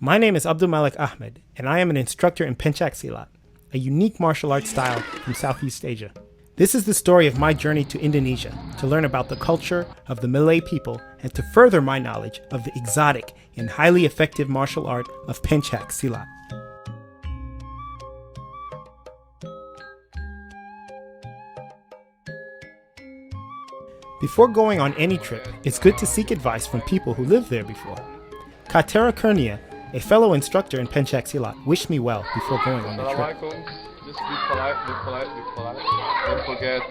My name is Abdul-Malik Ahmad, and I am an instructor in Pencak Silat, a unique martial arts style from Southeast Asia. This is the story of my journey to Indonesia, to learn about the culture of the Malay people and to further my knowledge of the exotic and highly effective martial art of Pencak Silat. Before going on any trip, it's good to seek advice from people who lived there before. Katera Kurnia, a fellow instructor in Pencak Silat, wished me well before going on the trip. Just be polite, be polite, be polite. Don't forget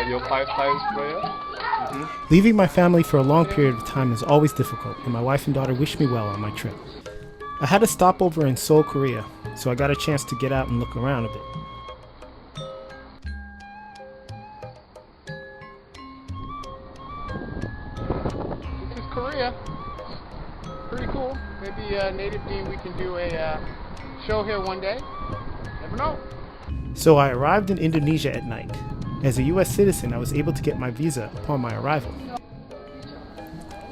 your 5 times prayer. Leaving my family for a long period of time is always difficult, and my wife and daughter wished me well on my trip. I had a stopover in Seoul, Korea, so I got a chance to get out and look around a bit. This is Korea. Pretty cool. Maybe Native Deen, we can do a show here one day. Never know. So I arrived in Indonesia at night. As a US citizen, I was able to get my visa upon my arrival.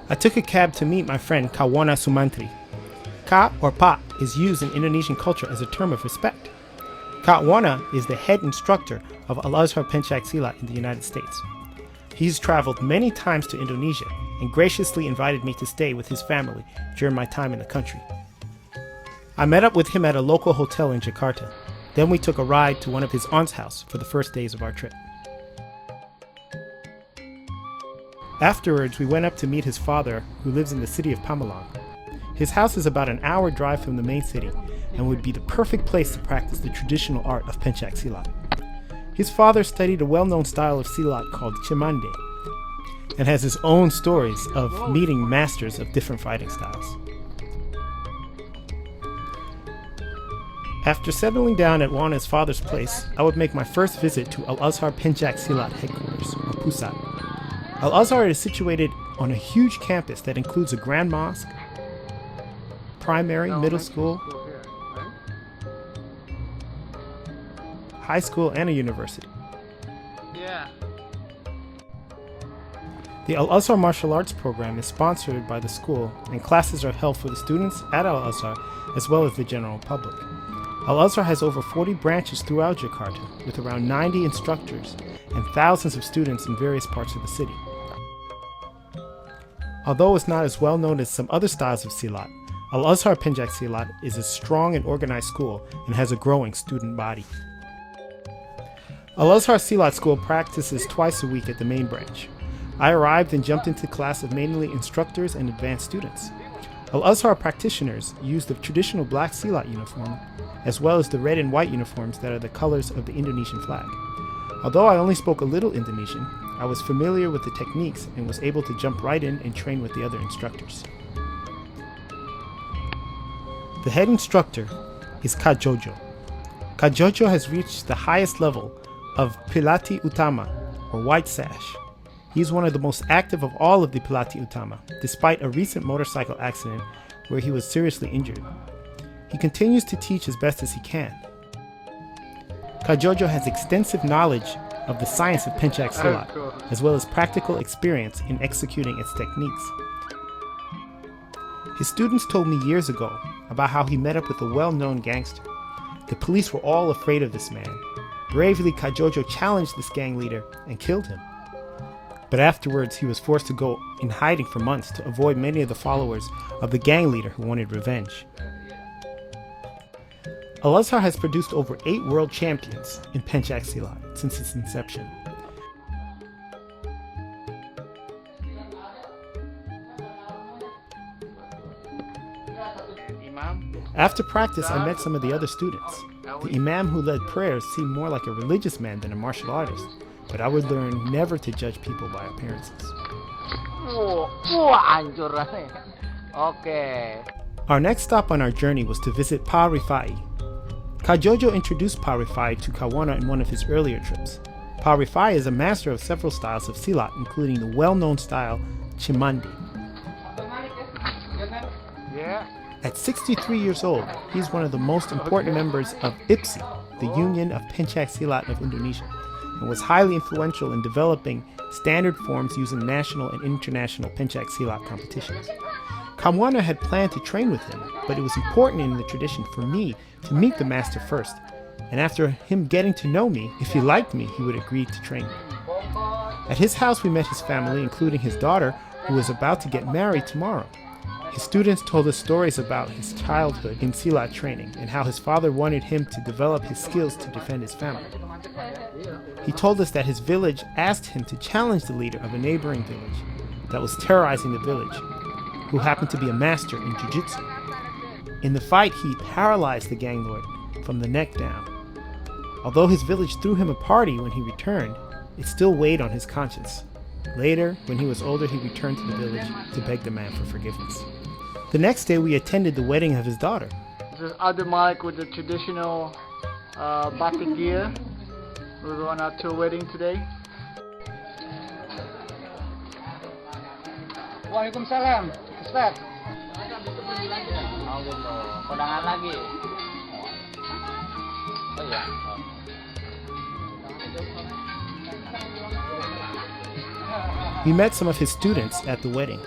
I took a cab to meet my friend Kawana Sumantri. Ka or Pa is used in Indonesian culture as a term of respect. Kawana is the head instructor of Al-Azhar Pencak Silat in the United States. He's traveled many times to Indonesia and graciously invited me to stay with his family during my time in the country. I met up with him at a local hotel in Jakarta. Then we took a ride to one of his aunt's house for the first days of our trip. Afterwards, we went up to meet his father, who lives in the city of Pemalang. His house is about an hour drive from the main city and would be the perfect place to practice the traditional art of Pencak Silat. His father studied a well-known style of Silat called Cimande and has his own stories of meeting masters of different fighting styles. After settling down at Wana's father's place, I would make my first visit to Al-Azhar Pencak Silat headquarters, or Pusat. Al-Azhar is situated on a huge campus that includes a grand mosque, primary, middle school, high school, and a university. The Al-Azhar martial arts program is sponsored by the school, and classes are held for the students at Al-Azhar as well as the general public. Al-Azhar has over 40 branches throughout Jakarta, with around 90 instructors and thousands of students in various parts of the city. Although it's not as well known as some other styles of Silat, Al-Azhar Pencak Silat is a strong and organized school and has a growing student body. Al-Azhar Silat School practices twice a week at the main branch. I arrived and jumped into class of mainly instructors and advanced students. Al-Azhar practitioners use the traditional black Silat uniform, as well as the red and white uniforms that are the colors of the Indonesian flag. Although I only spoke a little Indonesian, I was familiar with the techniques and was able to jump right in and train with the other instructors. The head instructor is Kak Jojo. Kak Jojo has reached the highest level of Pilati Utama, or White Sash. He is one of the most active of all of the Pilati Utama, despite a recent motorcycle accident where he was seriously injured. He continues to teach as best as he can. Kak Jojo has extensive knowledge of the science of Pencak Silat, as well as practical experience in executing its techniques. His students told me years ago about how he met up with a well-known gangster. The police were all afraid of this man. Bravely, Kak Jojo challenged this gang leader and killed him. But afterwards, he was forced to go in hiding for months to avoid many of the followers of the gang leader who wanted revenge. Al-Azhar has produced over 8 world champions in Pencak Silat since its inception. After practice, I met some of the other students. The imam who led prayers seemed more like a religious man than a martial artist, but I would learn never to judge people by appearances. Our next stop on our journey was to visit Pa Rifai. Kak Jojo introduced Pa Rifai to Kawana in one of his earlier trips. Pa Rifai is a master of several styles of Silat, including the well-known style Cimande. At 63 years old, he's one of the most important members of IPSI, the Union of Pencak Silat of Indonesia, and was highly influential in developing standard forms used in national and international Pencak Silat competitions. Kawana had planned to train with him, but it was important in the tradition for me to meet the master first, and after him getting to know me, if he liked me, he would agree to train me. At his house we met his family, including his daughter, who was about to get married tomorrow. His students told us stories about his childhood in Silat training and how his father wanted him to develop his skills to defend his family. He told us that his village asked him to challenge the leader of a neighboring village that was terrorizing the village, who happened to be a master in jiu-jitsu. In the fight, he paralyzed the gang lord from the neck down. Although his village threw him a party when he returned, it still weighed on his conscience. Later, when he was older, he returned to the village to beg the man for forgiveness. The next day, we attended the wedding of his daughter. This is Abdul-Malik with the traditional batik gear. We're going out to a wedding today. Waalaikumsalam, Ustaz. Kondangan lagi. Oh iya. We met some of his students at the wedding.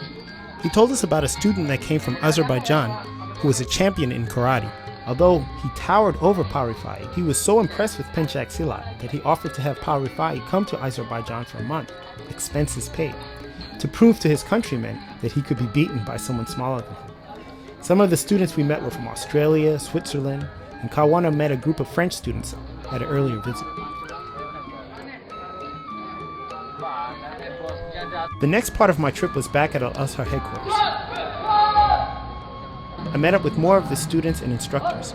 He told us about a student that came from Azerbaijan who was a champion in karate. Although he towered over Rifai, he was so impressed with Pencak Silat that he offered to have Rifai come to Azerbaijan for a month, expenses paid, to prove to his countrymen that he could be beaten by someone smaller than him. Some of the students we met were from Australia, Switzerland, and Kawana met a group of French students at an earlier visit. The next part of my trip was back at Al-Azhar headquarters. I met up with more of the students and instructors.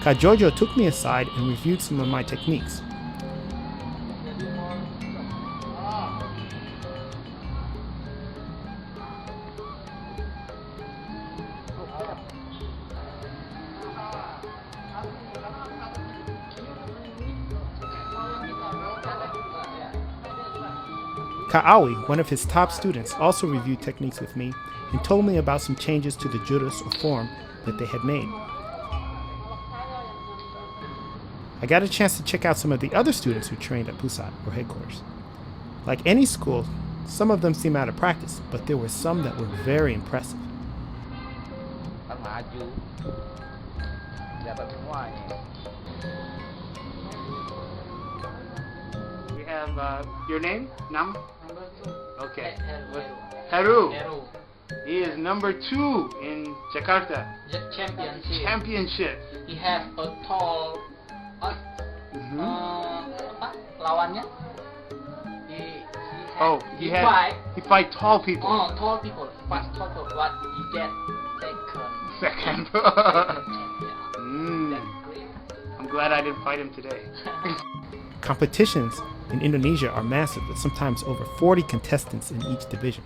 Kajojo took me aside and reviewed some of my techniques. Ka'awi, one of his top students, also reviewed techniques with me and told me about some changes to the judos or form that they had made. I got a chance to check out some of the other students who trained at Pusat, or headquarters. Like any school, some of them seem out of practice, but there were some that were very impressive. We have your name? Nam? Okay. Heru. He is number 2 in Jakarta. Championship. He has a tall. Lawannya. He fight tall people. Oh, tall people. Fast tall people. But he get second. I'm glad I didn't fight him today. Competitions in Indonesia are massive, with sometimes over 40 contestants in each division.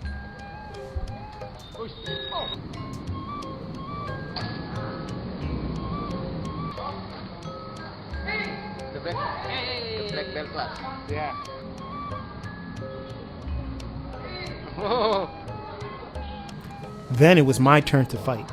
The black belt class. Yeah. Then it was my turn to fight.